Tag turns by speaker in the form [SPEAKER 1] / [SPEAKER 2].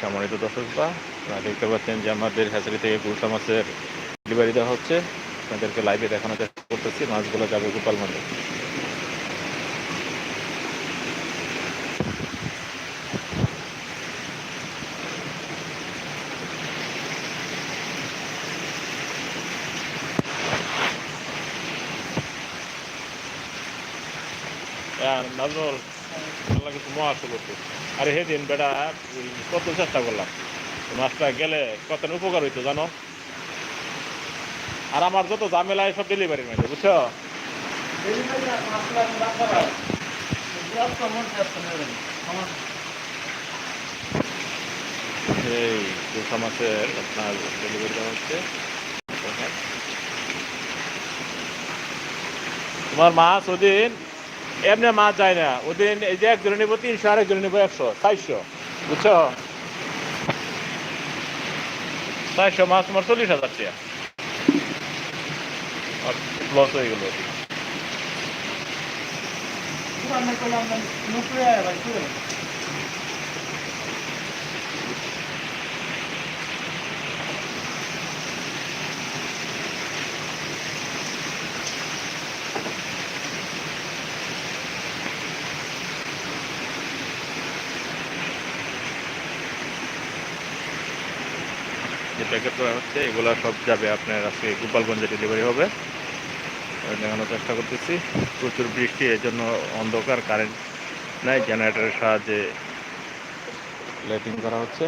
[SPEAKER 1] সম্মানিত দর্শকরা, আপনারা দেখতে পাচ্ছেন যে আমাদের হ্যাচারি থেকে গুলশা মাছের ডেলিভারি দেওয়া হচ্ছে। আপনাদেরকে লাইভে দেখানোর চেষ্টা করতেছি। মাছগুলো যাবে গোপালগঞ্জে। নাজমুল আল্লাহ কিছু মহাসুল করতে। আরে সেদিন বেটা কত চেষ্টা করলাম, মাছটা গেলে কত উপকার হইতো জানো। আর আমার যত ঝামেলা সব ডেলিভারির মধ্যে, বুঝছো। এই গুলশা মাছের আপনার ডেলিভারি দেওয়া হচ্ছে। তোমার মাছ ওদিন এমনি মাছ যায় না, ওদিন এই যে একজনে নিবো 300, আরেকজনে নিবো 100, 400, বুঝছো। 400 মাছ তোমার 40,000 টাকা লস হয়ে গেল। যে প্যাকেট করা হচ্ছে এগুলো সব যাবে আপনার আজকে গোপালগঞ্জে ডেলিভারি হবে। দেখানোর চেষ্টা করতেছি। প্রচুর বৃষ্টি, এর জন্য অন্ধকার, কারেন্ট নাই, জেনারেটরের সাহায্যে লাইটিং করা হচ্ছে।